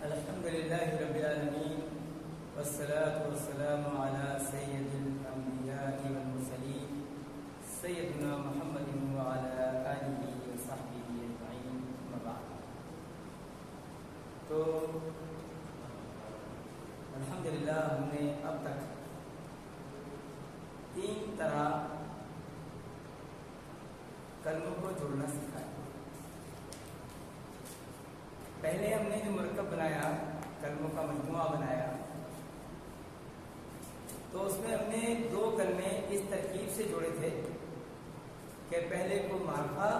अल्हम्दुलिल्लाहि रब्बिल आलमीन वस्सलातु वस्सलामु अला सय्यिदिल अंबिया'i वल मुरसलीन सय्यिदिना मुहम्मदिन व अला आलिहि व सहबिहि अजमईन। अम्मा बाद। तो अल्हम्दुलिल्लाह हमने अब तक 3 तरह कलमों को जोड़ना सीखा है। पहले हमने जो मुरक्कब बनाया, कलमों का मजमुआ बनाया, तो उसमें हमने 2 कलमे इस तरकीब से जोड़े थे कि पहले को मार्फा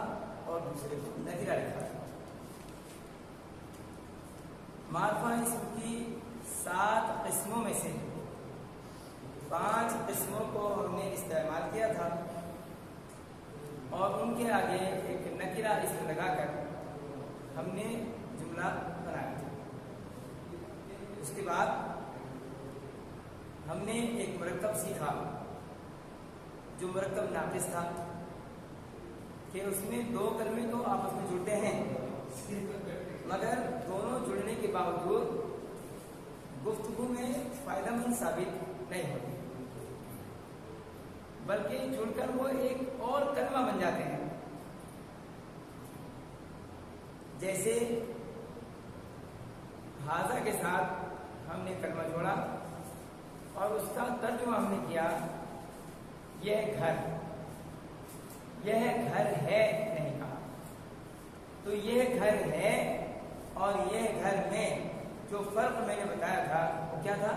और दूसरे को नकीरा लिखा। मार्फा इसम की 7 किस्मों में से 5 किस्मों को हमने इस्तेमाल किया था और उनके आगे एक नकीरा इसम लगाकर हमने जुमला बनाया था। उसके बाद हमने एक मुरक्कब सीखा जो मुरक्कब नाकिस था कि उसमें 2 कलमे तो आपस में जुड़ते हैं, मगर दोनों जुड़ने के बावजूद गुफ्तगू में फायदेमंद साबित नहीं होते, बल्कि जुड़कर वो एक और कलमा बन जाते हैं। जैसे हाजा के साथ हमने कलमा जोड़ा और उसका तर्जुमा हमने किया, यह घर है नहीं कहा। तो यह घर है और यह घर में जो फर्क मैंने बताया था वो क्या था?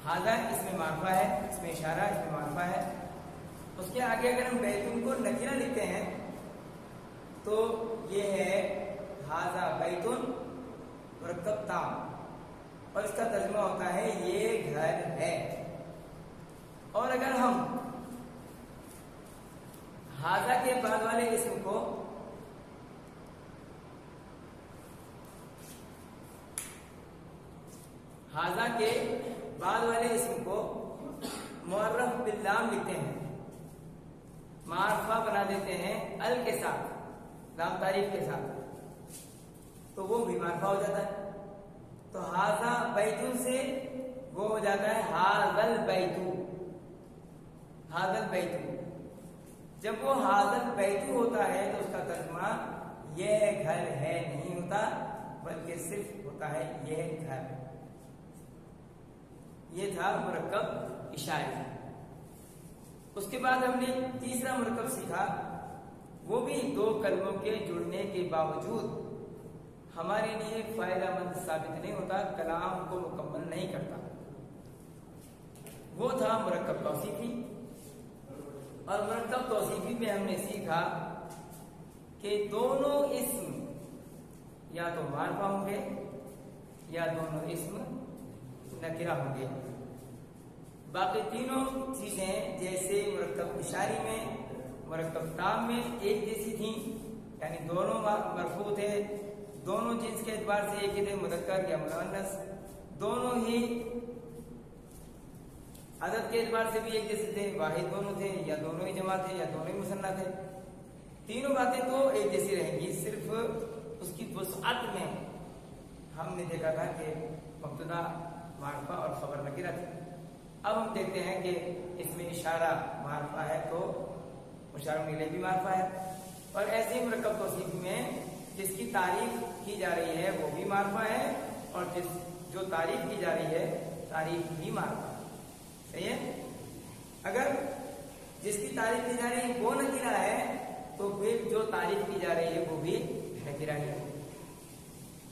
हाजा इसमें मार्फा है, इसमें इशारा, इसमें मार्फा है। उसके आगे अगर हम बैतुन को नकीरा लिखते हैं तो ये है हाजा बैतुन मुरक्कब ताम और इसका तर्जुमा होता है ये घर है। और अगर हम हाजा के बाद वाले इसम को हाजा के बाद वाले इसम को मुअर्रफ बिल्लाम लिखते हैं, मार्फा बना देते हैं अल के साथ, लाम तारीफ के साथ, तो वो भी मार्फा हो जाता है। तो हाजा बैतुन से वो हो जाता है हाजल बैतु। हाजल बैतु जब वो हाजल बैतु होता है तो उसका तर्जुमा यह घर है नहीं होता, बल्कि सिर्फ होता है यह घर। ये था मुरक्कब इशारी। उसके बाद हमने तीसरा मुरक्कब सीखा, वो भी 2 कलमों के जुड़ने के बावजूद हमारे लिए फायदेमंद साबित नहीं होता, कलाम को मुकम्मल नहीं करता। वो था मुरक्कब तौसीफी। और मुरक्कब तौसीफी में हमने सीखा कि दोनों इस्म या तो मार्फा होंगे या दोनों इस्म नकिरा होंगे। बाकी तीनों चीजें जैसे मुरक्कब इशारी में, मुरक्कब ताम में एक जैसी थी, यानी दोनों मरफू थे, दोनों जिन्स के एतबार से एक ही थे, मुज़क्कर या मुअन्नस, दोनों ही अदद के एतबार से भी एक जैसे थे, वाहिद दोनों थे या दोनों ही जमा थे या दोनों ही मुसन्ना थे। तीनों बातें तो एक जैसी रहेंगी, सिर्फ उसकी वसअत में हमने देखा था कि मुब्तदा मार्फा और खबर नकीरा थी। अब हम देखते हैं कि इसमें इशारा मार्फा है तो मुशार मिले भी मार्फा है, और ऐसे ही मुरक्कब तौसीफ में जिसकी तारीफ की जा रही है वो भी मार्फा है और जो तारीफ की जा रही है तारीफ भी मार्फा है। सही है? अगर जिसकी तारीफ की जा रही है वो नकीरा है तो फिर जो तारीफ की जा रही है वो भी नकीरा ही है।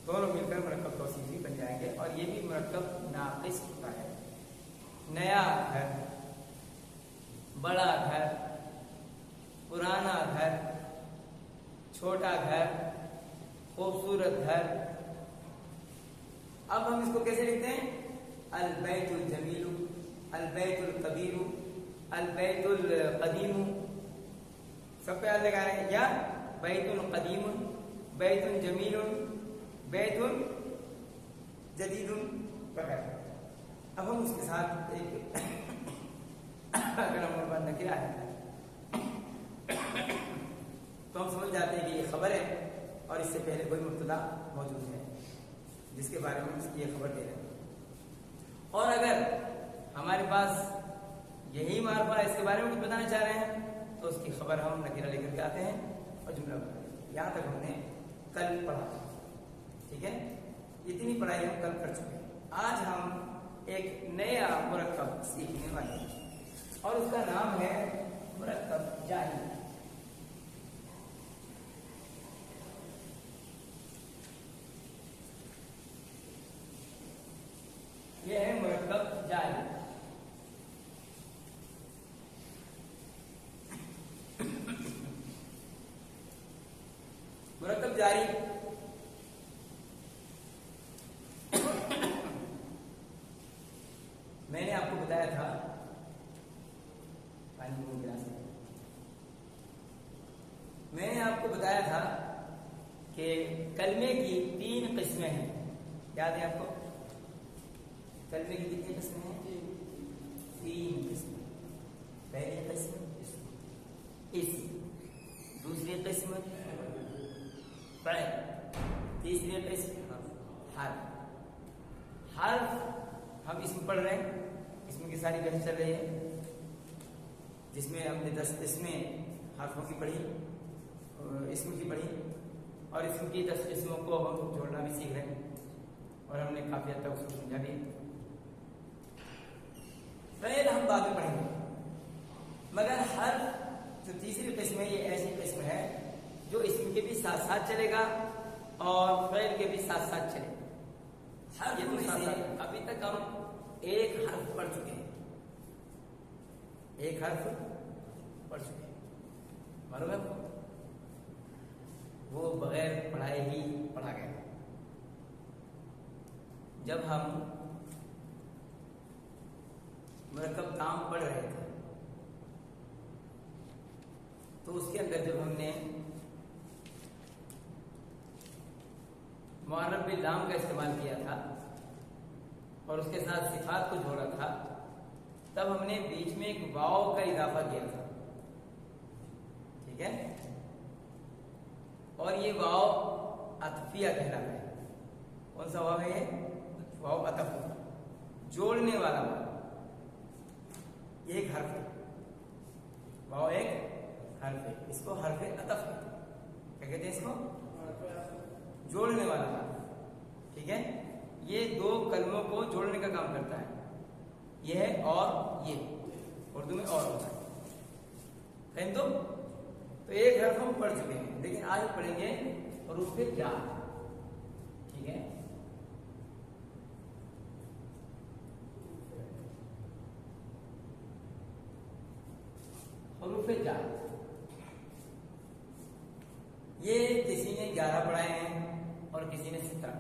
दोनों मिलकर मुरक्कब तौसीफी बन जाएंगे और ये भी मुरक्कब नाकिस होता है। नया घर, बड़ा घर, पुराना घर, छोटा घर, खूबसूरत घर। अब हम इसको कैसे लिखते हैं? अल बैतुल जमीलु, अल बैतुल कबीरु, अल बैतुल कदीमु। सब पे अल लगा रहे हैं, या बैतुल कदीमुन, बैतुल जमीलुन, बैतुल जदीदुन वगैरह। अब हम उसके साथ एक अगर हम नकीरा है तो हम समझ जाते हैं कि ये खबर है और इससे पहले कोई मुब्तदा मौजूद है जिसके बारे में ये खबर दे रहे हैं। और अगर हमारे पास यही मार्फा इसके बारे में कुछ बताना चाह रहे हैं तो उसकी खबर हम नकीरा लेकर के आते हैं और जुमला बनाते हैं। यहाँ तक हमने कल पढ़ा, ठीक है, इतनी पढ़ाई हम कल कर चुके हैं। आज हम एक नया मुरक्कब सीखने वाले हैं और उसका नाम है मुरक्कब जारी। ये है मुरक्कब जारी। मुरक्कब जारी मैंने आपको बताया था, मैंने आपको बताया था कि कलमे की 3 किस्में हैं। याद है आपको? कलमे की कितनी किस्में हैं? 3 किस्में। पहली किस्म इसम, दूसरी किस्म फ़इल, तीसरी किस्म हर्फ। हर्फ हम इसमें पढ़ रहे हैं, इसमें की सारी बहस चल रही है जिसमें हमने 10 किस्में हर्फों की पढ़ी, इसम की पढ़ी और इसम की 10 किस्मों को हम जोड़ना भी सीख रहे हैं और हमने काफी हद तक उसको समझा भी। फ़इल हम बाद में पढ़ेंगे, मगर हर्फ जो तीसरी किस्म है ये ऐसी किस्म है जो इसम के भी साथ साथ चलेगा और फ़इल के भी साथ साथ चलेगा। हर्फ में से अभी तक हम एक हर्फ पढ़ चुके हैं, एक हर्फ पढ़ चुके हैं, मालूम है आपको? वो बगैर पढ़ाए ही पढ़ा गया। जब हम मुरक्कब ताम पढ़ रहे थे तो उसके अंदर जब हमने मुअर्रब बिल लाम का इस्तेमाल किया था और उसके साथ सिफात को जोड़ा था, तब हमने बीच में एक वाव का इजाफा किया था, ठीक है? और ये वाव अतफिया कहलाता है। कौन सा वाव है ये? वाव अतफ, जोड़ने वाला वाव। एक हर्फ है, वाव एक हर्फ है, इसको हर्फ अतफ कहते हैं। क्या कहते हैं इसको? जोड़ने वाला हर्फ, ठीक है? ये 2 कलमों को जोड़ने का काम करता है, ये है और ये उर्दू में और होता है। कहीं तो एक हर्फ हम पढ़ चुके हैं, लेकिन आज पढ़ेंगे हरूफ जार, ठीक है? हरूफ जार ये किसी ने 11 पढ़ाए हैं और किसी ने 17।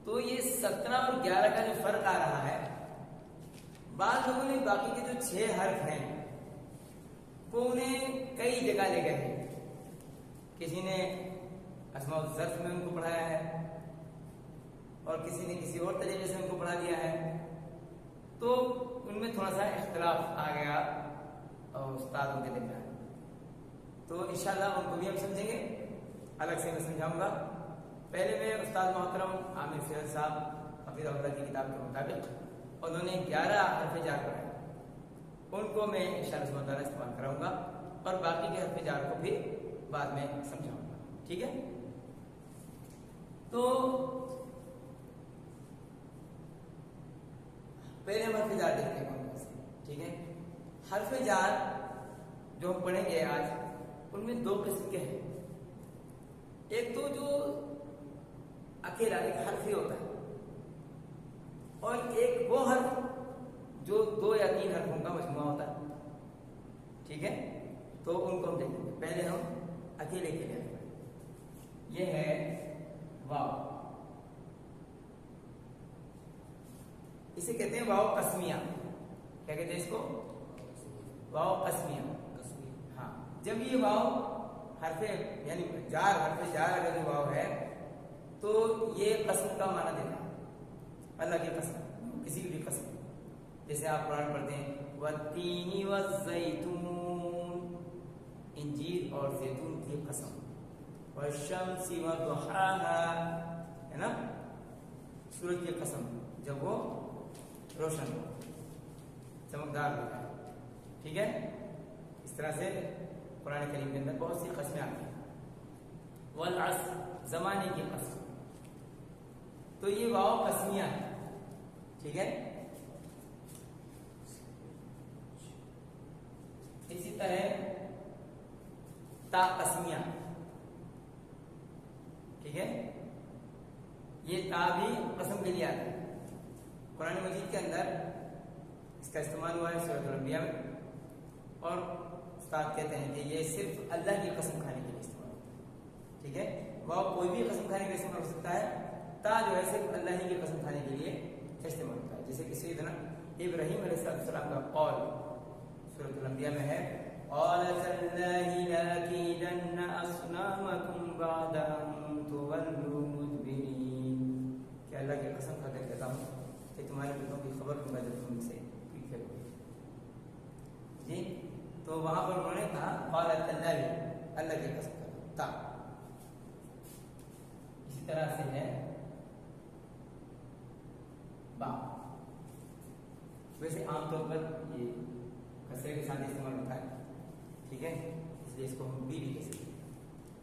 तो ये 17 और 11 का जो फर्क आ रहा है, बाद लोगों ने बाकी के जो 6 हर्फ हैं वो उन्हें कई जगह ले गए हैं। किसी ने अस्माउल ज़र्फ में उनको पढ़ाया है और किसी ने किसी और तरीके से उनको पढ़ा दिया है, तो उनमें थोड़ा सा इख्तिलाफ आ गया और उस्तादों के दरमियान। तो इंशाल्लाह उनको भी हम समझेंगे, अलग से मैं समझाऊंगा। पहले मैं उस्ताद मोहतरम आमिर फिरोज साहब हफिज़हुल्लाह की किताब के मुताबिक उन्होंने 11 हर्फ जार पढ़ाए, उनको मैं इंशाअल्लाह ताला इस्तेमाल कराऊंगा और बाकी के हर्फ जार को भी बाद में समझाऊंगा, ठीक है? तो पहले हम हर्फ जार देखते हैं, ठीक है? हर्फ जार जो हम पढ़ेंगे आज, उनमें 2 किस्म के हैं। एक तो जो अकेला एक हर्फ ही होता है और एक वो हर्फ जो 2 या 3 हर्फों का मजमुआ होता है, ठीक है? तो उनको हम देखेंगे। पहले हम अकेले के लिए, ये है वाव, इसे कहते हैं वाव कस्मिया। क्या कहते हैं इसको? वाव कस्मिया। हाँ, जब ये वाव हर्फे यानी जार, हर्फे जार अगर जो वाव है तो ये कसम का माना देता है, अल्लाह की कसम, किसी की भी कसम। जैसे आप कुरान पढ़ते हैं वत्तीनी वज़्ज़ैतून, इंजीर और जैतून की कसम, वश्शम्सि वदुहाहा, है ना, सूरज की कसम जब वो रोशन हो, चमकदार हो जाए। ठीक है, इस तरह से कुरान करीम के अंदर बहुत सी कस्में आती हैं। वल अस्र, जमाने की कसम, तो ये वाव कस्मिया है। ठीक है, इसी तरह ता कस्मिया, ठीक है, ये ता भी कसम के लिए आता है। कुरान मजीद के अंदर इसका इस्तेमाल हुआ है सूरह अल-अंबिया में, और उस्ताद कहते हैं कि ये सिर्फ अल्लाह की कसम खाने के लिए इस्तेमाल होता है। ठीक है, वाव कोई भी कसम खाने के लिए इस्तेमाल हो सकता है, ता जो है सिर्फ अल्लाह ही की कसम खाने के लिए इस्तेमाल होता है। जैसे कि सैयदना इब्राहीम अलैहिस्सलाम का कौल सूरह अल-अंबिया में है, क़ाल तल्लाहि लअकीदन्ना अस्नामकुम बअदा अन तुवल्लू मुदबिरीन, कि अल्लाह की कसम खाकर कहता हूँ कि तुम्हारे बुतों की खबर दूंगा जब तुमसे पीठ फेरोगे। जी, तो वहां पर उन्होंने कहा क़ाल तल्लाहि, अल्लाह की कसम ता। इसी तरह से है बा, वैसे आमतौर पर ये कसरे के साथ इस्तेमाल होता है। ठीक है, इसलिए इसको हम बी भी कह सकते हैं।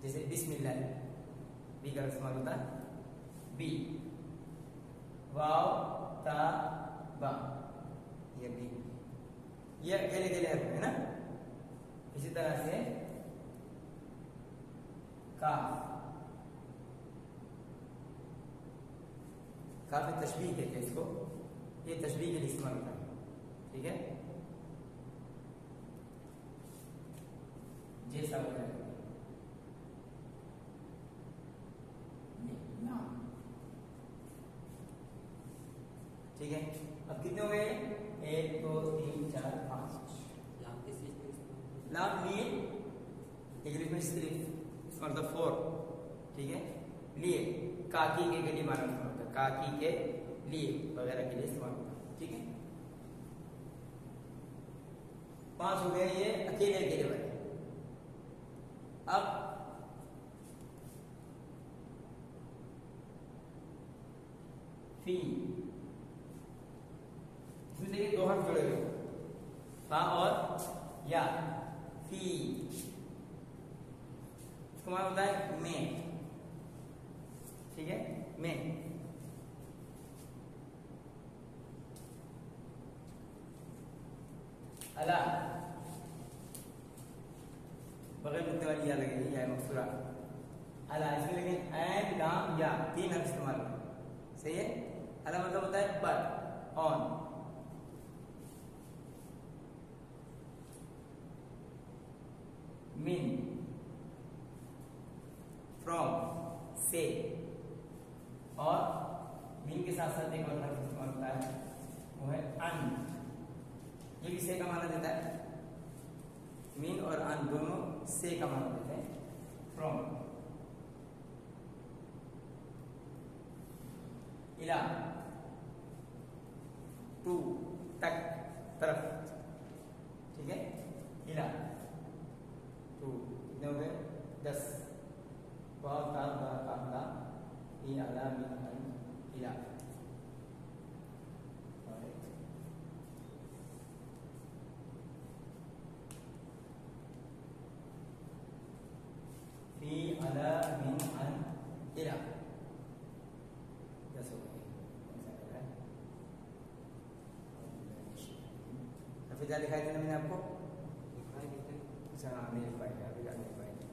जैसे बिस्मिल्लाह, बी का इस्तेमाल होता है बी, वाव ता बा, ये बी, ये अकेले अकेले है ना। इसी तरह से काफ, काफी तशबीह कहते हैं इसको, ये तशबीह के लिए इस्तेमाल होता है। ठीक है, जैसा वगैरह। ठीक है, अब कितने हो गए? 1 2 3 4 5। लाम लिए इंग्लिश में सिर्फ फॉर द 4। ठीक है, लिए काकी के लिए माना होता है, काकी के लिए वगैरह के लिए इस्तेमाल होता है। ठीक है, 5 हो गए ये अकेले अकेले वाले। अब फी, इसमें देखिए 2 हर्फ जुड़े हुए, फा और या, फी, इसका मतलब होता है में। ठीक है, में, अला, बगैर मुद्दे वाली या लगेगी, या मकसूरा, अला, इसमें लेकिन ऐन लाम या 3 हर्फ इस्तेमाल होगा। सही है, अला मतलब होता है पर, ऑन, मिन, फ्रॉम, से, और मिन के साथ साथ एक और हर्फ इस्तेमाल होता है, वो है अन। ये भी से का माना देता है, मिन और अन दोनों से का माना देते हैं। फ्रॉम, इला, टू, तक, तरफ। ठीक है, इला, टू, कितने हो गए? 10। वाव ता बा काफ ला, ई अला मिन अन इला। फी अला मिन अन इला, 10 हो गए। हफीजा दिखाई देना मैंने आपको? अच्छा, नहीं लिख पाएंगे, हफीजा नहीं लिख पाएंगे।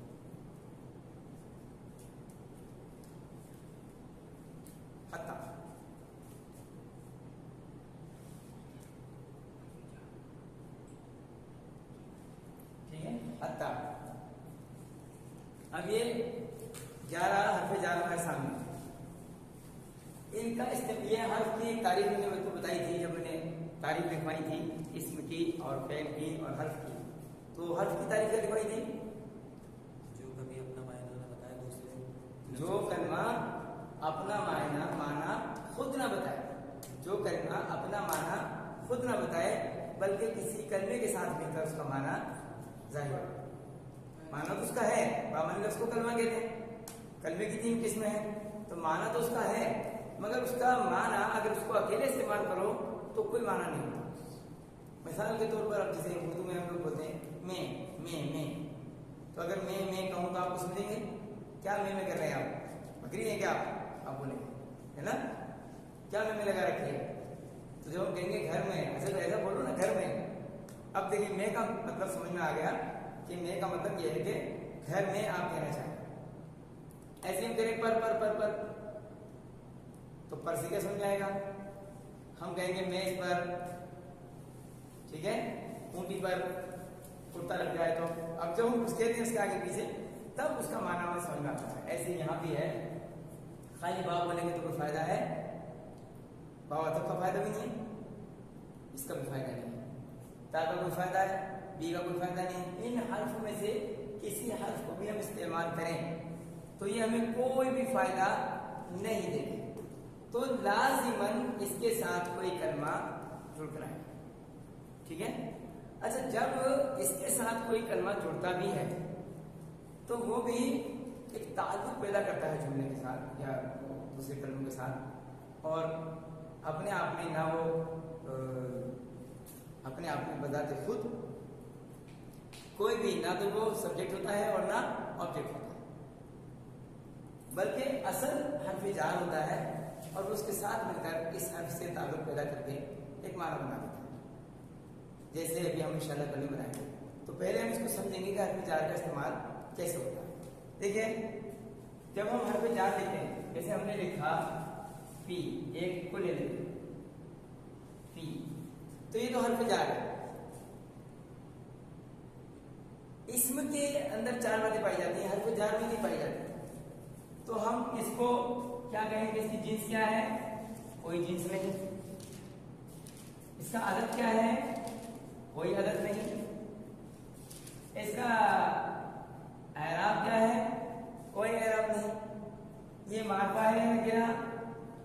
हत्ता, ठीक है, हत्ता। अब ये 11 हर्फ जा रहा है सामने, इनका ये हर्फ की तारीफ मैंने मेरे को बताई थी जब मैंने तारीफ लिखवाई थी इस्म की और फेल की और हर्फ की। तो हर्फ की तारीफ क्या लिखवाई थी? जो कभी अपना मायना ना बताए दूसरे, जो कलमा अपना माना खुद ना बताए, जो कलमा अपना माना खुद ना बताए बल्कि किसी कलमे के साथ मिलकर उसका माना जाहिर हो। माना तो उसका है, बामनी लफ्ज को कलमा कहते हैं, कलमे की 3 किस्में हैं, तो माना तो उसका है, मगर उसका माना अगर उसको अकेले इस्तेमाल करो तो कोई माना नहीं होता। मिसाल के तौर पर अब जैसे उर्दू में हम लोग बोलते हैं मैं, तो अगर मैं कहूँ तो आपको समझेंगे क्या मैं कर रहे हैं आप, बकरी है क्या आप बोलेंगे, है ना, क्या मैं लगा रखी है। तो जब हम कहेंगे घर में, ऐसा बोलो ना घर में। अब देखिए मैं का मतलब समझ में आ गया कि मैं का मतलब यह है कि घर में आप कहना चाहें। ऐसे हम करें पर तो पर से क्या समझ में आएगा, हम कहेंगे मैं इस पर, ठीक है, ऊंटी पर कुर्ता लग जाए तो अब जब हम कुछ कहते हैं उसके आगे पीछे तब उसका माना हमें समझ में आता है। ऐसे यहाँ भी है, खाली बाप बोलेंगे तो कोई फायदा है, बाबा तब का फायदा भी नहीं है, इसका भी फायदा नहीं है, ता का कोई फायदा है, बी का कोई फायदा नहीं है। इन हर्फ में से किसी हर्फ को भी हम इस्तेमाल करें तो ये हमें कोई भी फायदा नहीं देगी, तो लाजिमन इसके साथ कोई कलमा जुड़ना है, ठीक है। अच्छा, जब इसके साथ कोई कलमा जुड़ता भी है तो वो भी एक ताल्लुक पैदा करता है जुमले के साथ या दूसरे कलमों के साथ, और अपने आप में ना वो अपने आप में बजाते खुद कोई भी ना तो वो सब्जेक्ट होता है और ना ऑब्जेक्ट होता है, बल्कि असल हर्फ जार होता है और उसके साथ मिलकर इस हर्फ से ताल्लुक पैदा करके एक माना बना देता है। जैसे अभी हम इंशाल्लाह कल बनाएंगे, तो पहले हम इसको समझेंगे कि हर्फ जार का इस्तेमाल कैसे होता है। देखिए, जब हम हर्फ जार लिखते हैं, जैसे हमने लिखा पी, एक को ले लेते पी, तो ये तो हर्फ जार है। इसम के अंदर 4 बातें पाई जाती हैं, हर्फ जार में नहीं पाई जाती, तो हम इसको क्या कहेंगे, इसकी जिन्स क्या है, कोई जिन्स नहीं, इसका अदद क्या है, कोई अदद नहीं, इसका एराब क्या है, कोई एराब नहीं, ये मार्फा है क्या,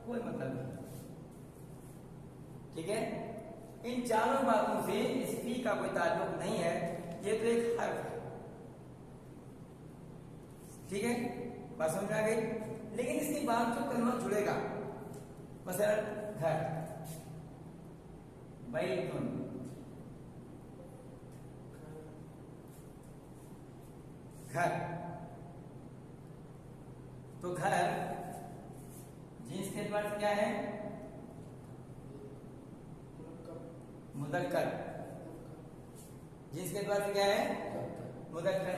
कोई मतलब नहीं, ठीक है। इन चारों बातों से इस फी का कोई ताल्लुक नहीं है, ये तो एक हर्फ है, ठीक है, बात समझ में आ गई। लेकिन इसके बाद जो कलमा जुड़ेगा, मसलन घर, बैतुन, घर, तो घर जिन्स के एतबार से क्या है, मुदक्कर, जिन्स के एतबार से क्या है, मुदक्कर,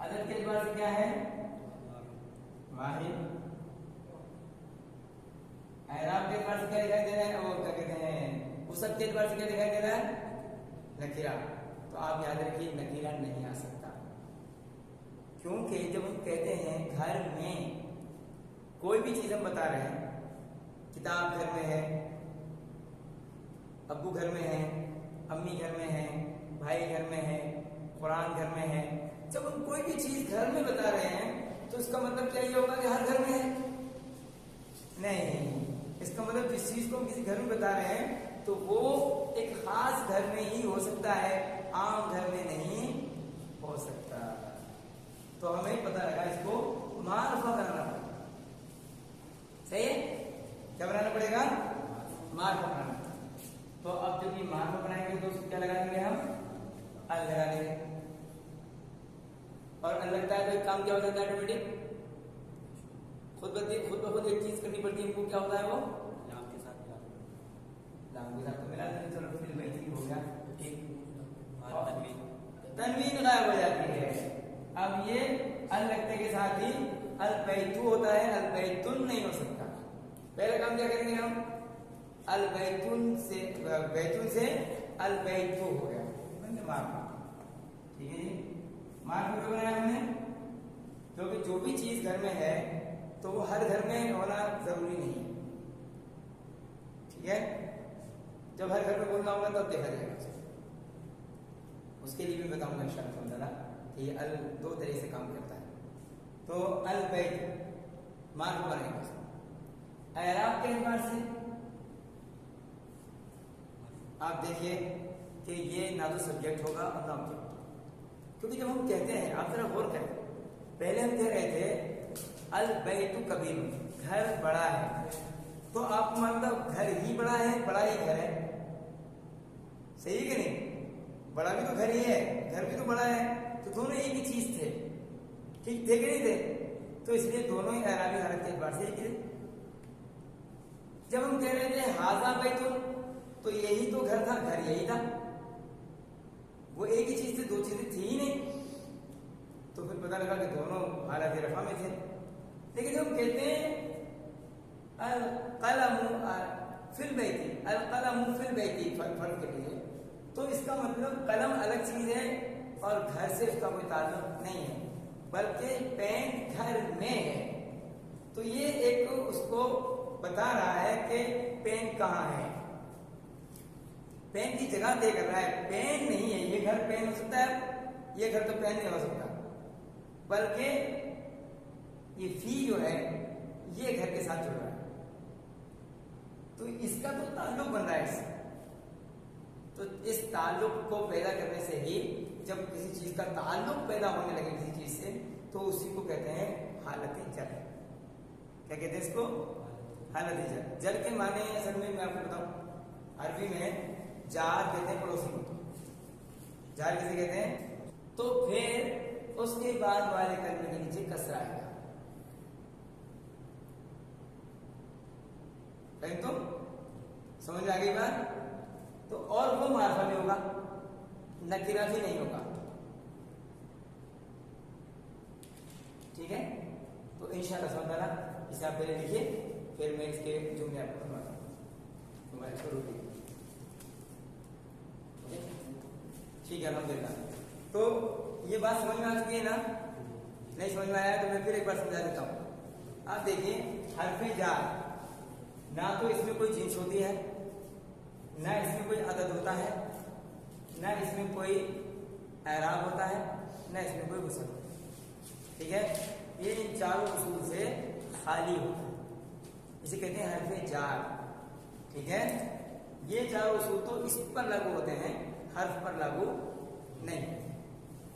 अदद के एतबार से क्या है, वाहिद, एराब के एतबार से क्या दिखाई दे रहा है, वो क्या कहते हैं, उसब के एतबार से क्या दिखाई दे रहा है, नकीरा। तो आप याद रखिए नकीरा नहीं आ सकता, क्योंकि जब हम कहते हैं घर में कोई भी चीज हम बता रहे हैं, किताब घर में है, अब्बू घर में है, अम्मी घर में है, भाई घर में है, कुरान घर में है, जब हम कोई भी चीज घर में बता रहे हैं तो इसका मतलब क्या ये होगा कि हर घर में है, नहीं, इसका मतलब जिस चीज को हम किसी घर में बता रहे हैं तो वो एक खास घर में ही हो सकता है, आम घर में नहीं हो सकता। तो हमें पता लगा इसको मार्फा बनाना पड़ेगा, सही है, क्या बनाना पड़ेगा, मार्फा बनाना। तो अब जब ये मार्फा बनाएंगे तो उसको क्या लगा देंगे हम, अल लगा देंगे, और अल लगता है तो एक काम क्या हो जाता है ऑटोमेटिक, खुद ब खुद एक चीज करनी पड़ती है हमको, क्या होता है वो, लाम के साथ तो मिला देंगे, चलो फिर वही चीज हो गया, तनवीन तनवीन गायब हो जाती है। अब ये अल लगते के साथ ही अल बैतू होता है, अल बैतुन नहीं हो सकता। पहले काम क्या करेंगे हम, अल बैतुन से अल बैतू हो गया, मार्फा, ठीक है जी। मार्फा क्यों बनाया हमने, क्योंकि जो भी चीज घर में है तो वो हर घर में होना जरूरी नहीं है, ठीक है। जब हर घर में बोलना होगा तब देखा जाएगा, उसके लिए भी बताऊंगा इंशाअल्लाह कि ये अल 2 तरह से काम करता है। तो अल बैत मार्फ बनेगा। एराब के एतबार से आप देखिए कि ये ना तो सब्जेक्ट होगा और ना ऑब्जेक्ट, क्योंकि जब हम कहते हैं, आप जरा गौर करें, पहले हम कह रहे थे अल बैतु कबीर, घर बड़ा है, तो आप मतलब घर ही बड़ा है, बड़ा ही घर है, सही है कि नहीं? बड़ा भी तो घर ही है, घर भी तो बड़ा है, तो दोनों एक ही चीज थे, ठीक थे कि नहीं थे? तो इसलिए दोनों ही एराबी हालत के एतबार से एक ही थे। जब हम कह रहे थे हाजा बैतुन, तो यही तो घर था, घर यही था, वो एक ही चीज थी, दो चीजें थी ही नहीं, तो फिर पता लगा कि दोनों हालत रफा में थे। लेकिन जब हम कहते हैं अल कलमु फिल बैती, अल कलमु फिल बैती, फर्क के लिए, तो इसका मतलब कलम अलग चीज है और घर से उसका कोई ताल्लुक नहीं है, बल्कि पेन घर में है। तो ये एक उसको बता रहा है कि पेन कहाँ है, पेन की जगह तय कर रहा है, पेन नहीं है ये घर, पेन हो सकता है, ये घर तो पेन नहीं हो सकता, बल्कि ये फी जो है ये घर के साथ जुड़ रहा है, तो इसका तो ताल्लुक बन रहा है इससे। तो इस ताल्लुक को पैदा करने से ही, जब किसी चीज का ताल्लुक पैदा होने लगे किसी चीज से, तो उसी को कहते हैं हालत जल। क्या कहते हैं इसको? हालत जल। जल के माने असल में मैं आपको बताऊं, अरबी में जार कहते हैं पड़ोसी को, जार किसे कहते हैं? तो फिर उसके बाद वाले कलमे के नीचे कसरा आएगा, तो समझ में आ गई बात? तो और वो मार्फा में होगा, नकीरा भी नहीं होगा, ठीक है? तो इंशाअल्लाह समझना, इसे आप पहले लिखिए, फिर मैं इसके जुमले आपको सुनाता हूँ, तुम्हारे शुरू की, ठीक है? अल्हम्दुलिल्लाह। तो ये बात समझ में आ चुकी है ना? नहीं समझ में आया तो मैं फिर एक बार समझा देता हूँ। आप देखिए, हर्फ जार, ना तो इसमें कोई जिन्स होती है, ना इसमें कोई अदद होता है, ना इसमें कोई एराब होता है, ना इसमें कोई वसल होता है, ठीक है? ये इन चारों उसूल से खाली होता है, इसे कहते हैं हर्फ जार, ठीक है? ये चारों उसूल तो इस पर लागू होते हैं, हर्फ पर लागू नहीं।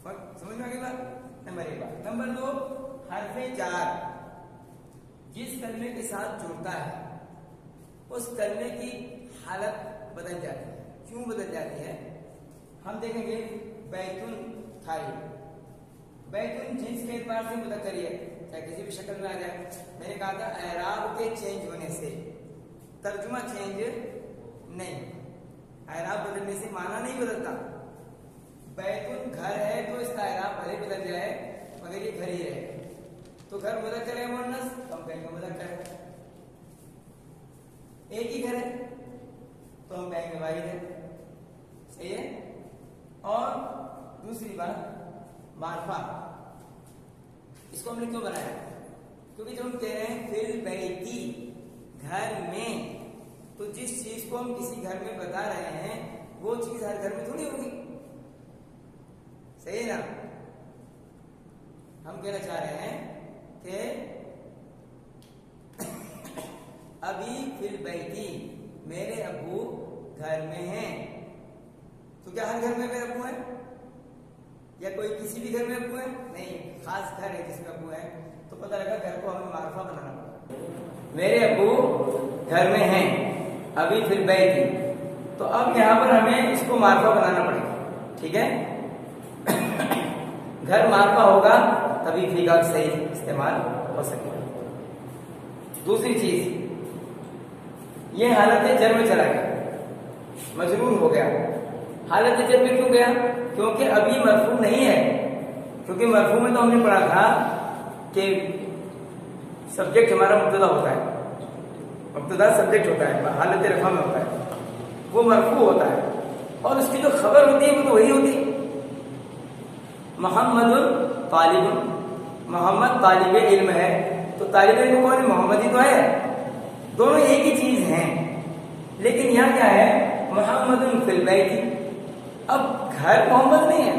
समझ में आ गई बात? नंबर एक बात। नंबर दो, हर्फ जार जिस कलमे के साथ जुड़ता है उस कलमे की हालत बदल जाती है। क्यों बदल जाती है? हम देखेंगे बैतुन थाई, बैतुन जिन्स के एतबार से मुदक्कर है, चाहे किसी भी शक्ल में आ जाए। मैंने कहा था एराब के चेंज होने से तर्जुमा चेंज नहीं, एराब बदलने से माना नहीं बदलता। बैतुन घर है तो इसका एराब भले बदल जाए मगर ये घर ही रहे। तो घर मुदक्कर है मुअन्नस, तो हम कहेंगे मुदक्कर है। एक ही घर है तो हम कहेंगे वाहिद है, सही है? और दूसरी बात मारफा, इसको हमने क्यों बनाया? क्योंकि जब हम कह रहे हैं फिल बैती, घर में, तो जिस चीज को हम किसी घर में बता रहे हैं वो चीज हर घर में थोड़ी होगी, सही है ना? हम कहना चाह रहे हैं कि अभी फिल बैती, मेरे अब्बू घर में हैं। तो क्या हर घर में मेरे अब्बू हैं? या कोई किसी भी घर में अब्बू है? नहीं, खास घर है जिसमें अब्बू है। तो पता लगा घर को हमें मारफा बनाना पड़ा। मेरे अब्बू घर में हैं, अभी फिल बैती, तो अब यहाँ पर हमें इसको मारफा बनाना पड़ेगा, ठीक है? घर मारफा होगा तभी फी का सही इस्तेमाल हो सकेगा। दूसरी चीज, ये हालत जर में चला गया, मजरूर हो गया। हालत जर में क्यों गया? क्योंकि अभी मरफू नहीं है। क्योंकि मरफू में तो हमने पढ़ा था कि सब्जेक्ट हमारा मुब्तदा होता है, मुब्तदा सब्जेक्ट होता है, हालत रफा में होता है, वो मरफू होता है, और उसकी जो खबर होती है वो तो वही होती है। मोहम्मदुन तालिबुन, मोहम्मद तालिब इल्म है, तो तालिब इल्म कौन है? मोहम्मद ही तो है, दोनों एक ही चीज हैं। लेकिन यहाँ क्या है? मोहम्मदुन फिल बैती। अब घर मोहम्मद नहीं है,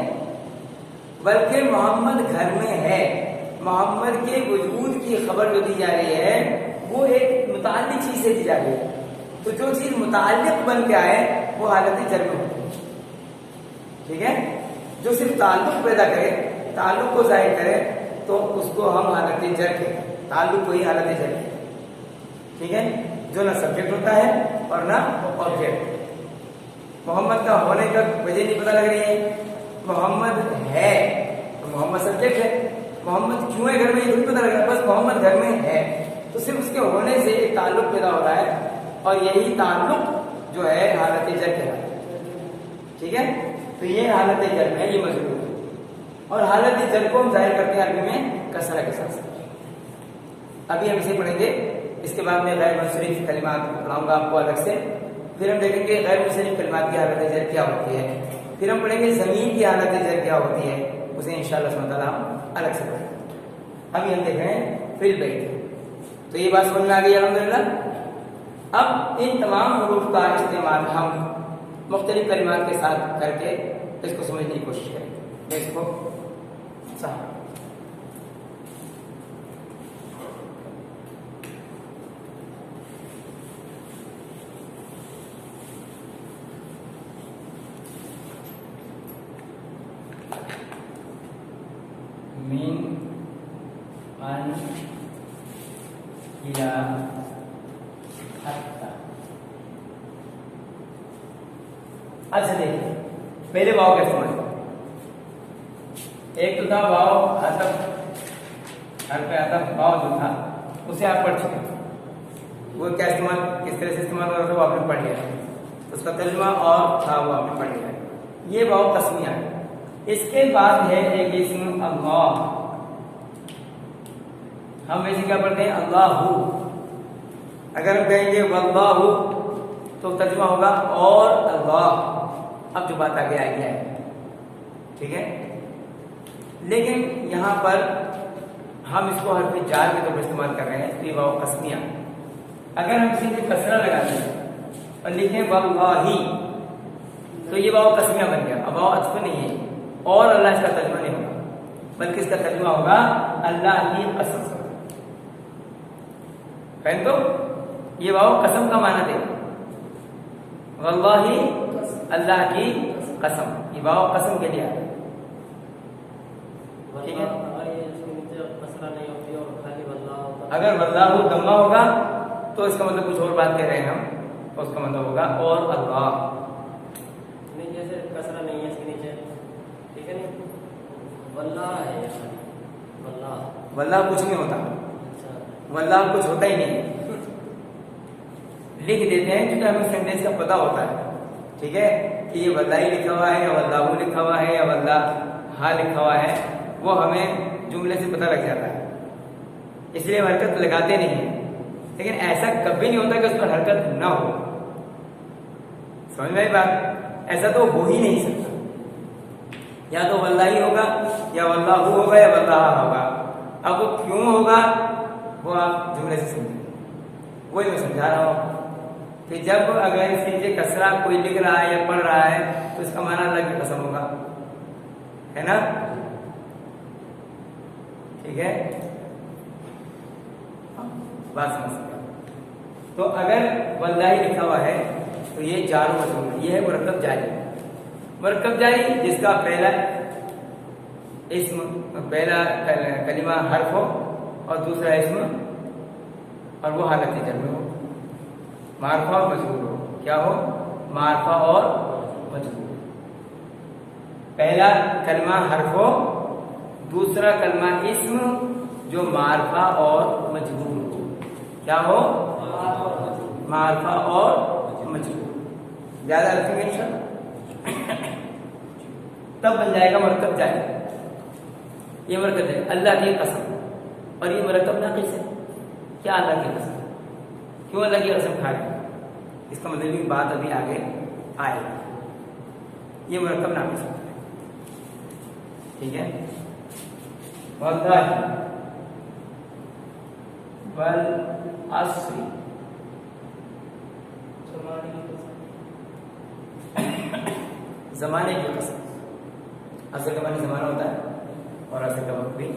बल्कि मोहम्मद घर में है। मोहम्मद के वजूद की खबर जो दी जा रही है वो एक मुताल्लिक चीज से दी जा रही है। तो जो चीज मुताल्लिक बन के आए वो हालत जर में होती है, ठीक है? जो सिर्फ ताल्लुक पैदा करे, ताल्लुक को जाहिर करे, तो उसको हम हालत जर कहते हैं। ताल्लुक को ही हालत जर कहते हैं, ठीक है, जो ना सब्जेक्ट होता है और ना ऑब्जेक्ट। मोहम्मद का होने का वजह नहीं पता लग रही है, मोहम्मद है तो मोहम्मद सब्जेक्ट है, मोहम्मद क्यों है घर में ये नहीं पता लग रहा है, बस मोहम्मद घर में है, तो सिर्फ उसके होने से एक ताल्लुक पैदा हो रहा है, और यही ताल्लुक जो है हालत जर कहलाता है, ठीक है। तो ये हालत जर में ये मजबूत है, और हालत जर को हम जाहिर करते हैं अरबी में कसरा के साथ। अभी हम इसे पढ़ेंगे, इसके बाद मैं गैर मुंसरिफ कलिमात पढ़ाऊंगा आपको अलग से, फिर हम देखेंगे गैर मुंसरिफ कलिमात की हालत जर क्या होती है, फिर हम पढ़ेंगे जमीन की हालत जर क्या होती है, उसे इंशाअल्लाह सुब्हानहू तआला हम अलग से पढ़ेंगे। अभी हम देख रहे हैं फिल बैत। तो ये बात समझ में आ गई अल्हम्दुलिल्लाह। अब इन तमाम हुरूफ का इस्तेमाल हम मुख्तलिफ कलिमात के साथ करके इसको समझने की कोशिश करेंगे। इसको मीन अन इला हत्ता। अच्छा देखिए, पहले वाव का इस्तेमाल, एक तो था वाव अतफ, हर पे अतफ वाव जो था उसे आप पढ़ चुके, वो क्या इस्तेमाल, किस तरह से इस्तेमाल हो रहा था वो आपने पढ़ लिया, उसका तर्जुमा और था वो आपने पढ़ लिया। ये वाव कस्मिया है। इसके बाद है एक इस्म अल्लाह। हम वैसे क्या पढ़ते हैं, अल्लाहु। अगर हम कहेंगे वल्लाहु तो तर्जुमा होगा और अल्लाह। अब जो बात आगे आई है, ठीक है, लेकिन यहां पर हम इसको हर्फ जार के तौर पर इस्तेमाल कर रहे हैं, तो ये वाव कस्मिया। अगर हम किसी पे कसरा लगा दें और लिखें वल्लाही, तो ये वाव कस्मिया बन गया। अब वाव अत्फ नहीं है, और अल्लाह इसका तर्जुमा नहीं होगा, बल्कि इसका तर्जुमा होगा अल्लाह की कसम। तो ये वाव कसम का माना देगा, वल्लाही अल्लाह की कसम, ये वाव कसम के लिए आया, ठीक है। अगर वल्लाहु दम्मा होगा तो इसका मतलब कुछ और बात कह रहे हैं हम, तो उसका मतलब होगा और अल्लाह। नहीं, जैसे कसरा नहीं है इसके नीचे, ठीक है, नहीं वल्लाह है, वल्लाह कुछ नहीं होता, वल्लाह कुछ होता ही नहीं, लिख देते हैं क्योंकि हमें सेंटेंस का पता होता है, ठीक है, कि ये वल्लाही लिखा हुआ है या वल्लाहु लिखा हुआ है या वल्लाहा लिखा हुआ है, वो हमें जुमले से पता लग जाता है, इसलिए हम हरकत लगाते नहीं है। लेकिन ऐसा कभी नहीं होता कि उस पर हरकत ना हो, समझ में आई बात, ऐसा तो हो ही नहीं सकता, या तो वल्लाही होगा या वल्लाहु होगा या वल्लाहा होगा। अब वो क्यों होगा वो आप जुमले से समझेंगे, वही मैं समझा रहा हूं कि जब अगर इस नीचे कसरा कोई लिख रहा है या पढ़ रहा है तो इसका माना अल्लाह की कसम होगा, है ना, ठीक है, बात समझ सकते। तो अगर वल्लाही लिखा हुआ है तो ये जार व मजरूर है, ये है मुरक्कब जारी। मुरक्कब जारी जिसका पहला इस्म, पहला कलिमा हर्फ हो और दूसरा इस्म, और वो हालत जर में हो, मारफा और मजबूर हो। क्या हो, मारफा और मजबूर। पहला कलमा हर्फ हो, दूसरा कलमा इस्म जो मारफा और मजबूर हो। क्या हो, मारफा और मजबूर। ज्यादा रखेंगे इंशाअल्लाह, तब बन जाएगा मरकब जाए। ये मरकब है अल्लाह की कसम, और ये मरकब नाक़िस है। क्या अल्लाह की कसम, क्यों अल्लाह की कसम खा रहे हैं, इसका मतलब भी बात अभी आगे आएगी। ये मरकब नाक़िस है, ठीक है। वल्लाहि वल अस्री, जमाने की कसम। असर का माने जमाना होता है और असर का वक्त भी।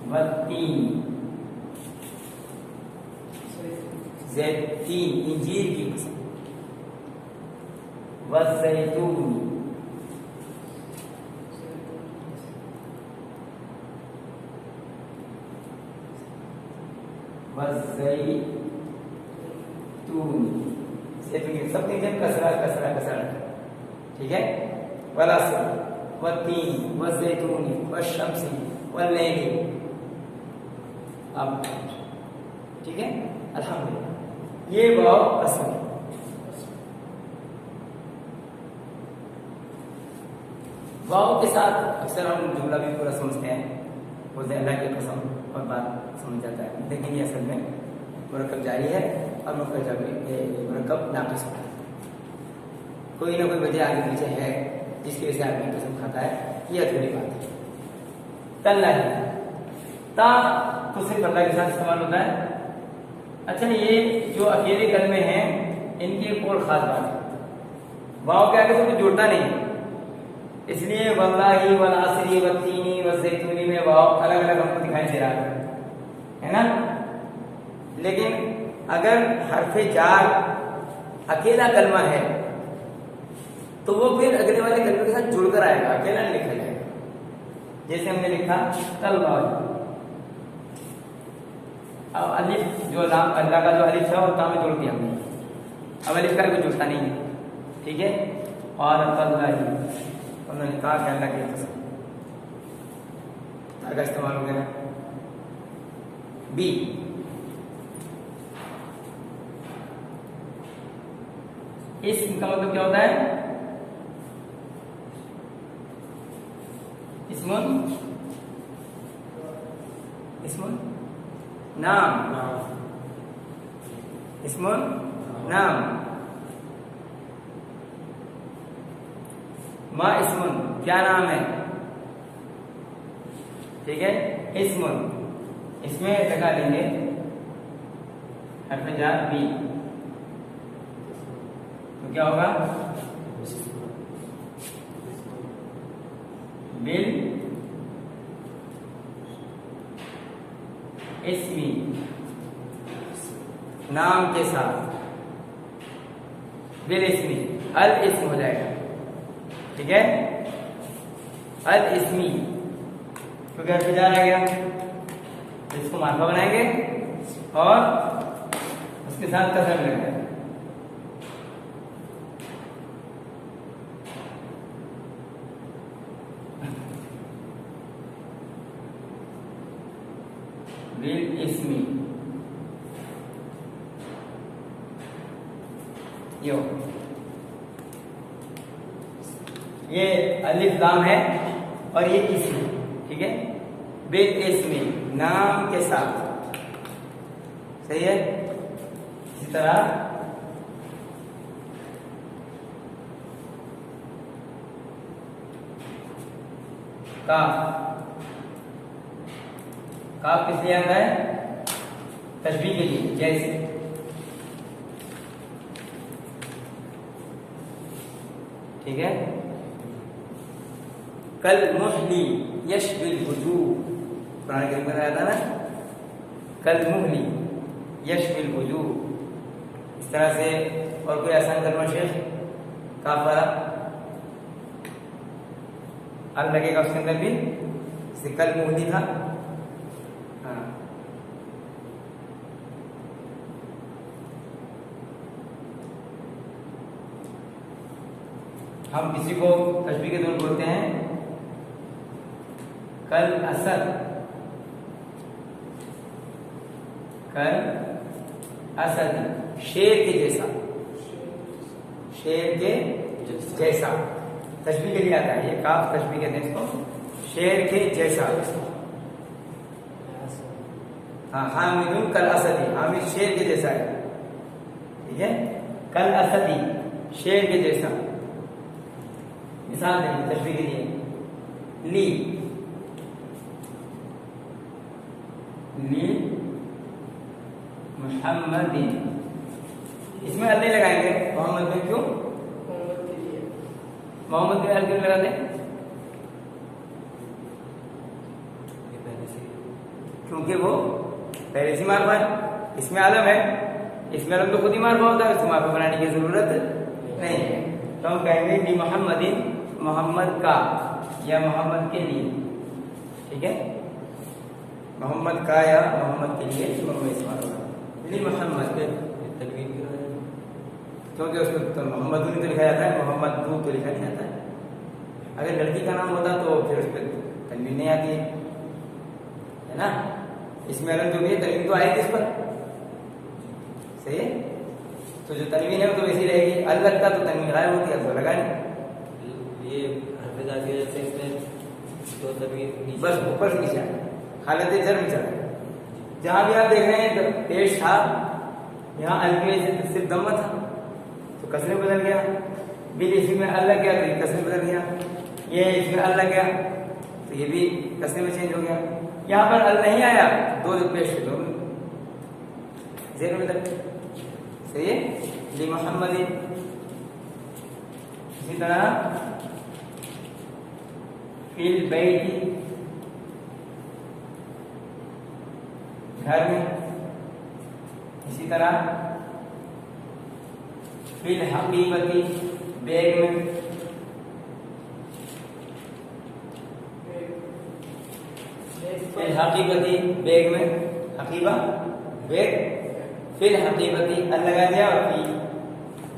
वत्तीन, ज़ैतीन, इंजीर की कसम। वज़ैतूनी, वज़ैतूनी, सब नीचे कसरा कसरा कसरा, ठीक है। वलअस्र वत्तीन वज़ैतूनी वश्शम्सी वल्लैली, अब ठीक है। अल्हम्दुलिल्लाह, ये वाव कसम। वाव के साथ अक्सर हम जुमला भी पूरा समझते हैं, बोलते हैं अल्लाह की कसम, और बात समझ जाता है, लेकिन ये असल में मुरक्कब जारी है और मुरक्कब नाक़िस होता है। कोई ना कोई वजह आगे पीछे है जिसकी वजह से आदमी कसम खाता है, ये अधूरी बात है। तल्लाही, ता तो सिर्फ अल्लाह के साथ इस्तेमाल होता है। अच्छा, ये जो अकेले कलमे हैं इनकी एक और खास बात है, वाव के आगे तो कुछ जुड़ता नहीं, इसलिए वल्लाही वलअस्री वत्तीनी वज़ैतूनी में वाव अलग अलग हमको दिखाई दे रहा है ना। लेकिन अगर हरफ जार अकेला कलमा है तो वो फिर अगले वाले कलमे के साथ जुड़कर आएगा, अकेला नहीं लिखा जाएगा। जैसे हमने लिखा तलवार, अब अलिफ जो नाम अल्लाह का जो अलिफ है और ता में जोड़ दिया हमने, अब अलिफ का कोई जुड़ता नहीं है, ठीक है। और तल्लाही उन्होंने कहा कि अल्लाह की कसम, ता का इस्तेमाल हो गया। बी, इसका मतलब क्या होता है? इस्मुन, इस्मुन नाम, इस्मुन नाम। मा इस्मुन, क्या नाम है, ठीक है। इस्मुन, इसमें लगा लेंगे हर्फ जार बी, तो क्या होगा? बिल इस्मी, नाम के साथ, बिल इस्मी, अल इस्म हो जाएगा, ठीक है। अल इस्मी क्योंकि हर्फ जार आ गया, इसको मार्फा बनाएंगे और उसके साथ कसर लगाएंगे। बिल इस्मी, यो ये अलिफ लाम है और ये इस्म, ठीक है। बिल इस्मी, नाम के साथ, सही है। इसी तरह काफ किस लिए आता है? तशबीह के लिए, जैसे ठीक है। कल मुहली यशबिल वुजूह, पुराने करीम में आया था ना, कल मुहली यशबिल वुजूह। इस तरह से और कोई आसान कलमा शेख काफ वाला अब लगेगा उसके अंदर भी, जैसे कल मुहली था। हाँ, हम किसी को तशबीह के तौर बोलते हैं कल असद, कल असद, शेर के जैसा, शेर के जैसा तशबीह के लिए आता है ये काफ, तशबीह कहते हैं इसको, शेर के जैसा। हाँ, हामिदुन कल असदी, हामिद शेर के जैसा है, ठीक है। कल असदी, शेर के जैसा। मिसाल देंगे तशबीह के लिए, ली ली मुहम्मदिन, इसमें अल नहीं लगाएंगे, मोहम्मद में क्यों? मोहम्मद में अल क्यों लगा दें? क्योंकि वो पहले से मारफा है, इसमें आलम है, इसमें आलम तो खुद ही मारफा होता है, उसको मारफा बनाने की जरूरत नहीं है, तो हम कहेंगे ली मोहम्मदिन, मोहम्मद का या मोहम्मद के लिए, ठीक है, मोहम्मद का या मोहम्मद के लिए इसमें इस्तेमाल होगा ली मोहम्मद के तनवीन क्यों है? क्योंकि उसको तो मोहम्मद तो लिखा जाता है, मोहम्मद तो लिखा नहीं जाता है। अगर लड़की का नाम होता तो फिर उस पर तनवीन नहीं आती है ना, इसमें अलग जो भी है तनवीन तो आएगी इस पर, सही है। तो जो तनवीन है वो तो वैसी रहेगी, अलग का तो तनवीन गायब होती है तो लगा नहीं, ये हरफे की वजह से इसमें तो तनवीन बस ऊपर से नीचे आए, हालत जर्म चला। जहां भी आप देख रहे हैं तो पेश था, यहाँ अल्फ में सिर्फ दम्मा था तो कसरे बदल गया, बिल इसमें अल्लाह गया तो ये कसरे बदल गया, ये इसमें अल्लाह गया तो ये भी कसरे में चेंज हो गया। यहाँ पर अल नहीं आया, दो जो पेश दो जेर में तक, सही है। ली मोहम्मद, इसी तरह फिल बैती, घर में, इसी तरह फिल हकीकती, बैग में, फिल हकीकती बैग में, हकीबा बैग, फिल हकीकती अल लगा दिया और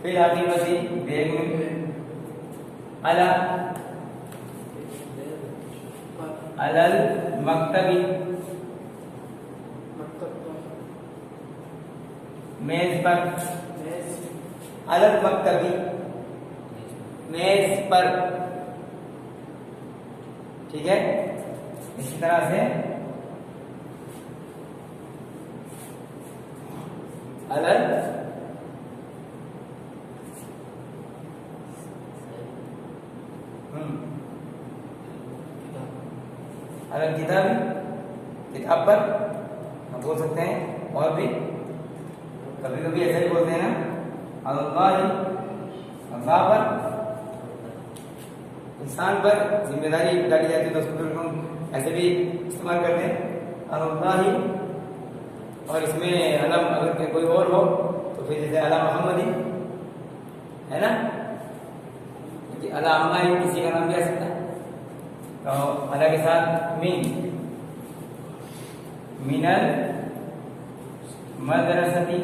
फिल हकीकती बैग में, अला अलल मक्तबी, मेज पर, अलल मक्तबी मेज पर, ठीक है। इसी तरह से अलल अलल किताब, किताब पर हम बोल सकते हैं, और भी कभी कभी ऐसा ही बोलते हैं ना, अल्लाह पर, इंसान पर जिम्मेदारी डाली जाती है तो उसको हम ऐसे भी इस्तेमाल करते हैं अल्लाह। और इसमें अलम अगर कोई और हो तो फिर जैसे अला मोहम्मदी है ना, क्योंकि अला अम्मा किसी का नाम भी आ सकता है, तो अला के साथ मिनल मदरसती,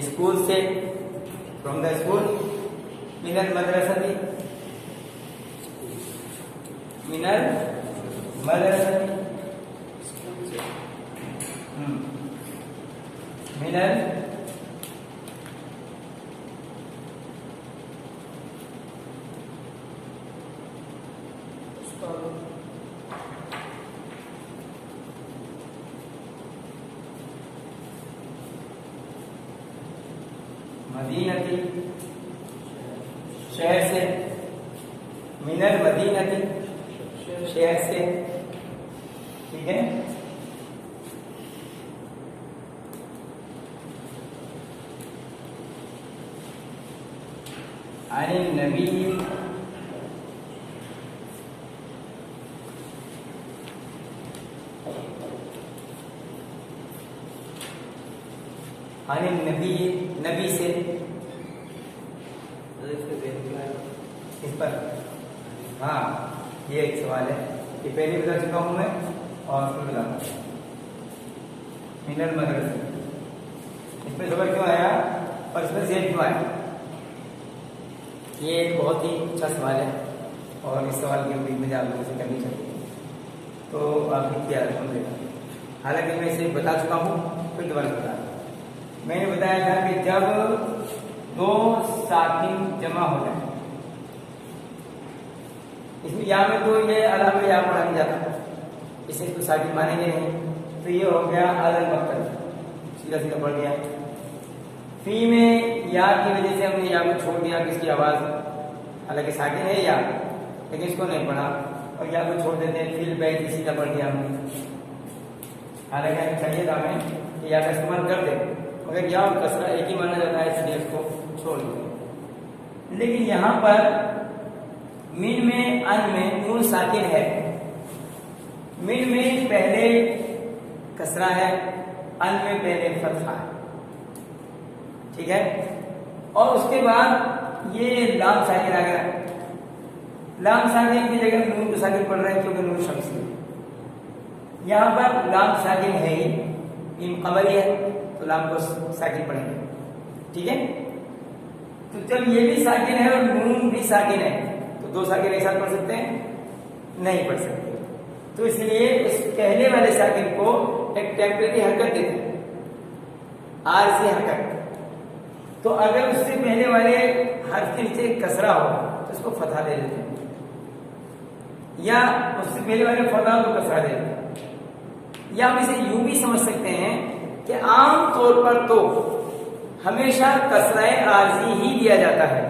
स्कूल से, फ्रॉम द स्कूल, मिनल मदरसती, मिनल मदरसती, मिनल मदीनती, शहर से, मिनल मदीनती, शहर से, ठीक है। अनिल नबी, अनिल नबी, नबी से, इस पर, हाँ ये एक सवाल है कि पहले बता चुका हूं मैं और फिर बताऊंगा। मिनल मदरसा, इसमें खबर क्यों आया और इसमें जेल क्यों आया, ये एक बहुत ही अच्छा सवाल है और इस सवाल की उम्मीद मुझे आप लोगों से करनी चाहिए, तो आपकी क्या समझेगा। हालांकि मैं इसे बता चुका हूँ, फिर दोबारा बता, मैंने बताया था कि जब दो साकिन जमा हो जाए, इसमें यहाँ में तो ये अलग यहाँ पढ़ा नहीं जाता, इसे तो साकिन मानेंगे नहीं, तो ये हो गया अलग मक्तब, सीधा सीधा पढ़ गया। फी में या की वजह से हमने या को छोड़ दिया, किसकी आवाज, हालांकि साकिन है या, लेकिन इसको नहीं पढ़ा और या को छोड़ देते हैं, फिल बैठ सीधा पढ़ दिया हमने। हालांकि हमें चाहिए था हमें कि या का इस्तेमाल कर दे, मगर या और कसरा एक ही माना जाता है, इसलिए इसको छोड़ दिया। लेकिन यहाँ पर मिन में, अन में नून साकिन है, मिन में पहले कसरा है, अन में पहले फतहा है, ठीक है। और उसके बाद ये लाम साकिन आ गया। लाम साकिन की जगह नून को साकिन पढ़ रहे हैं क्योंकि नून शम्सी है। यहाँ पर लाम साकिन है ही, इन कमरी है तो लाम को साकिन पढ़ेंगे, ठीक है। तो जब ये भी साकिन है और नून भी साकिन है तो दो साकिन एक साथ पढ़ सकते हैं? नहीं पढ़ सकते। तो इसलिए इस पहले वाले साकिन को एक टेम्परेरी हरकत देते हैं, आरजी हरकत। तो अगर उससे पहले वाले हर्फ के नीचे कसरा हो तो उसको फतहा दे देते हैं, या उससे पहले वाले फतहा को कसरा दे देते हैं। या हम इसे यूं भी समझ सकते हैं कि आम तौर पर तो हमेशा कसराए आरजी ही दिया जाता है,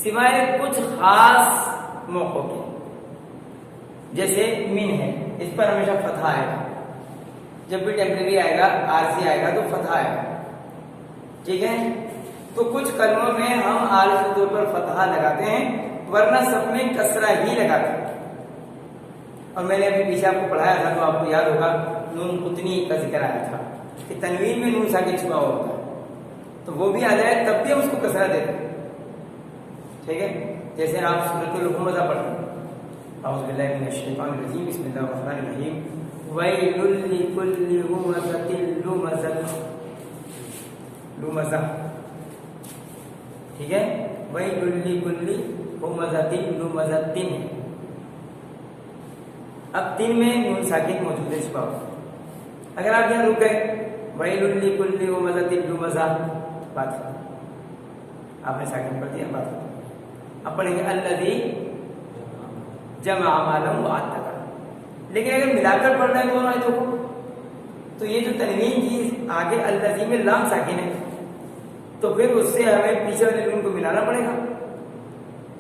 सिवाय कुछ खास मौकों के। जैसे मिन है, इस पर हमेशा फतहा आएगा। जब भी टेम्परेरी आएगा, आरजी आएगा तो फतहा आएगा, ठीक है। तो कुछ कलमों में हम आरजी तौर पर फतहा लगाते हैं, वरना सब में कसरा ही लगाते हैं। और मैंने अभी पीछे आपको पढ़ाया था तो आपको याद होगा, नून कुतनी का जिक्र आया था कि तनवीन में नून साकिन छुपा हुआ होता है, तो वो भी आ जाए तब भी हम उसको कसरा देते हैं, ठीक है। जैसे आप सूरतुल हुमज़ा पढ़ते हैं, औज़ु बिल्लाहि मिनश शैतानिर रजीम, बिस्मिल्लाहिर रहमानिर रहीम, वैलुल लिकुल्लि हुमज़तिन लुमज़ा, ठीक है। वैलुल लिकुल्लि हुमज़तिन लुमज़तिन, अब तीन में नून साकिन मौजूद है छुपा हुआ। अगर आप यहाँ रुक गए, वैलुल लिकुल्लि हुमज़तिन लुमज़ा, बात आपने साकिन पढ़ दिया, बात अब पढ़ेंगे अल्लज़ी जमा मालम व अत्तका। लेकिन अगर मिलाकर पढ़ रहे हैं दोनों आयतों को, तो ये जो तनवीन की आगे अल्लज़ी में लाम साकिन है, तो फिर उससे हमें पीछे वाले नून को मिलाना पड़ेगा।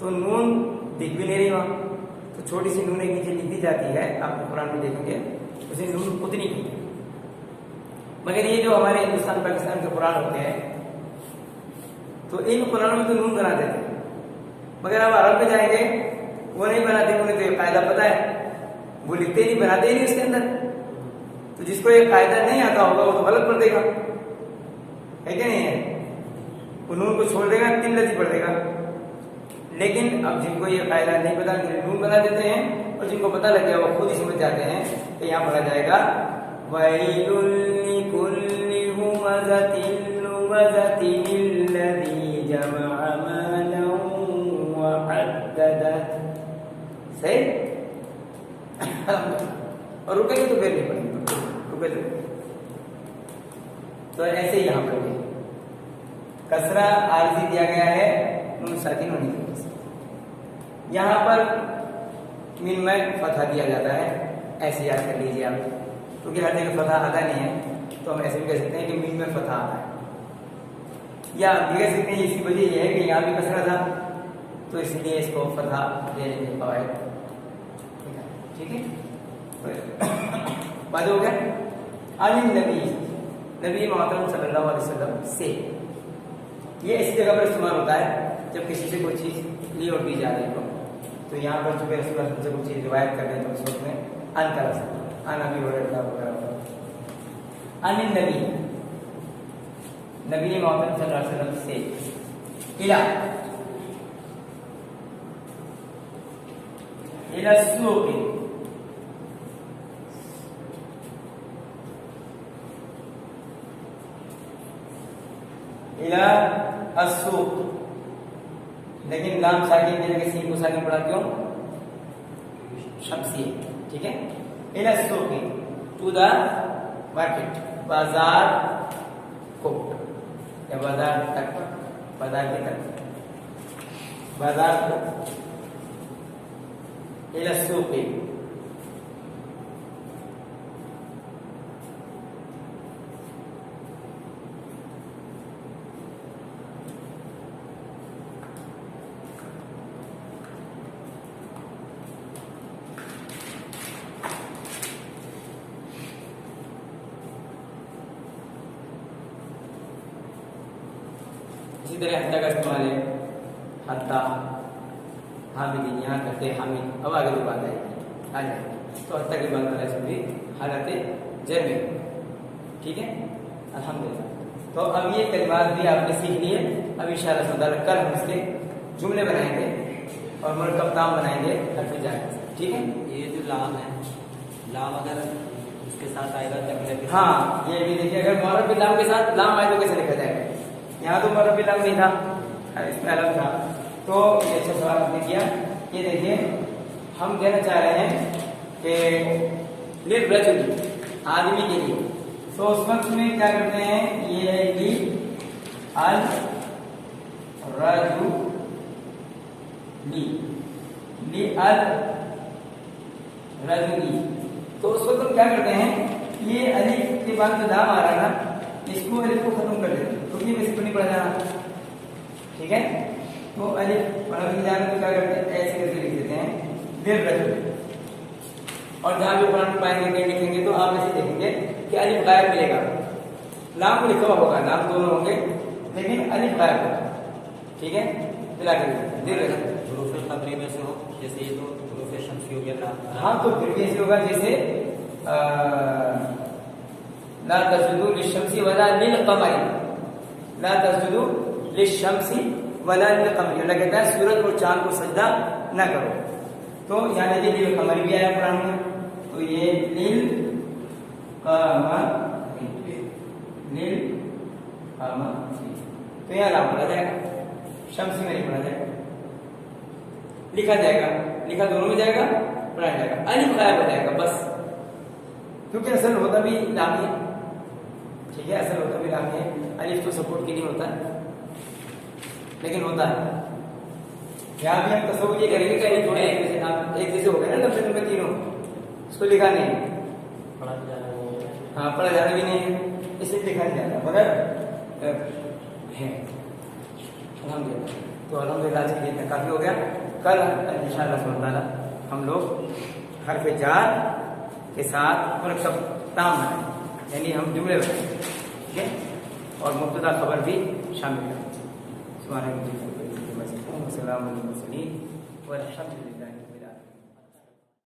तो नून दिख भी नहीं रही वहां, तो छोटी सी नून एक नीचे लिख दी जाती है, आप कुरान में देखेंगे उसे नून उतनी की। मगर ये जो हमारे हिंदुस्तान पाकिस्तान के कुरान होते हैं, तो इन कुरानों में तो नून बना देते हैं, मगर अब अरब में जाएंगे वो नहीं बनाते, उन्हें तो ये कायदा पता है, वो लिखते नहीं, बनाते ही नहीं उसके अंदर। तो जिसको ये कायदा नहीं आता होगा वो तो गलत पढ़ देगा, है क्या नहीं है? वो नून को छोड़ देगा, तीन लजी पढ़ देगा। लेकिन अब जिनको ये कायदा नहीं पता, नून बना देते हैं, और जिनको पता लग गया वो खुद ही समझ जाते हैं कि यहाँ पढ़ा जाएगा वैलुल लिकुल्लि हुमज़तिन लुमज़तिन अल्लज़ी जमअ मालन व अद्ददा। सही। और रुकेंगे तो फिर नहीं पढ़ेंगे, रुके तो ऐसे ही यहाँ पर कसरा आरजी दिया गया है नून साकिन होने की वजह से। यहाँ पर मीम में फतहा दिया जाता है, ऐसे याद कर लीजिए आप, क्योंकि हर जगह फतहा आता नहीं है, तो हम ऐसे भी कह सकते हैं कि मीम में फतहा आता है। या भी कह सकते हैं इसकी वजह यह है कि यहाँ भी कसरा था, तो इसलिए इसको फतहा देने के कवायद, ठीक है। बात हो गया। अन नबी मोहम्मद सल्लल्लाहु अलैहि वसल्लम से, ये ऐसी जगह पर इस्तेमाल होता है जब किसी से कोई चीज ली और दी जा रही हो। तो यहाँ पर चूंकि रसूलुल्लाह से कोई चीज रिवायत कर रहे हैं तो उस वक्त में अन का रसूल अन नबी वगैरह अन नबी मोहम्मद सल्लल्लाहु अलैहि वसल्लम से इला सूक़, इला अस्सूक़, लेकिन लाम साकिन की जगह सीन को साकिन पढ़ा क्यों? शम्सी, ठीक है। इला अस्सूक़, टू द मार्केट, बाजार को, या बाजार तक, बाजार के तक, बाजार को। इला अस्सूक़, इसी तरह हत्ता का इस्तेमाल है, हत्ता हामिद, यहाँ करते हामिद, अब आगे तो बात आएगी, आ जाएगी। तो हत्ता की बात वाला भी हालत जर में, ठीक है। अल्हम्दुलिल्लाह। तो अब ये कलिमात भी आपने सीख लिए। अब इंशाअल्लाह ताला कल हम इसके जुमले बनाएंगे और मुरक्कब ताम बनाएंगे हर्फ जार के साथ, ठीक है। ये जो लाम है, लाम अगर उसके साथ आएगा तब हाँ, ये भी देखिए, अगर मुअर्रफ बिल लाम के साथ लाम आए तो कैसे लिखा जाएगा? यहाँ तो मुअर्रफ बिल लाम नहीं था, इसमें अलग था। तो ये अच्छा सवाल आपने किया। ये देखिए, हम कहना चाह रहे हैं कि लिल रजुल, आदमी के लिए, तो उस वक्त में क्या करते हैं? ये है कि अल रजुली, ली अल रजुली। तो उस वक्त हम क्या करते हैं? ये अलिफ के बाद जो दाम आ रहा है ना, इसको अलिफ को खत्म कर देते हैं, क्योंकि इसको नहीं पढ़ा जाना, ठीक है। तो अलिफ पढ़ने जाने तो क्या करते हैं? ऐसे करके लिख देते हैं लिल रजुल। और जहां भी कुरान पाएंगे कहीं लिखेंगे तो आप ऐसे देखेंगे कि अलिफ गायब मिलेगा, लाम लिखा हुआ होगा, लाम दोनों होंगे लेकिन अलिफ गायब होगा, ठीक है। मिला के हुरूफ खबरी में से हो, जैसे ये तो हुरूफ शम्सी हो गया था। हाँ, तो फिर भी ऐसे होगा जैसे ला तस्जुदू लिश्शम्सी वला लिलकमरी, ला तस्जुदू लिश्शम्सी वला लिलकमरी। अल्लाह कहता है सूरज और चांद को सजदा न करो। तो यहाँ देखिए लिलकमरी भी आया कुरान में, तो ये लिलकमरी, तो यहाँ लाम पढ़ा जाएगा, शम्सी में नहीं पढ़ा जाएगा, लिखा जाएगा, लिखा दोनों में जाएगा, पढ़ाया जाएगा, अलिफ गायब हो जाएगा बस, क्योंकि असल होता भी लामी है, ठीक है। असल होता भी लामी है, अलिफ तो सपोर्ट की नहीं होता लेकिन होता है। यहाँ भी हम तस्वीर ये करेंगे कि थोड़े एक जैसे हो गए ना लफ्ज़ में तीनों, उसको लिखा नहीं है, पढ़ा जाना नहीं है। हाँ, पढ़ा जाना भी नहीं है, इसलिए लिखा नहीं जाता, मगर है। तो अल्हम्दुलिल्लाह आज के लिए इतना काफी हो गया। कल इंशाअल्लाह ताला हम लोग हर्फ जार के साथ मुरक्कब ताम बनाएंगे, यानी हम जुमले बनाएंगे, ठीक है, और मुब्तदा खबर भी शामिल करेंगे। सुभान अल्लाह वल्हम्दुलिल्लाह।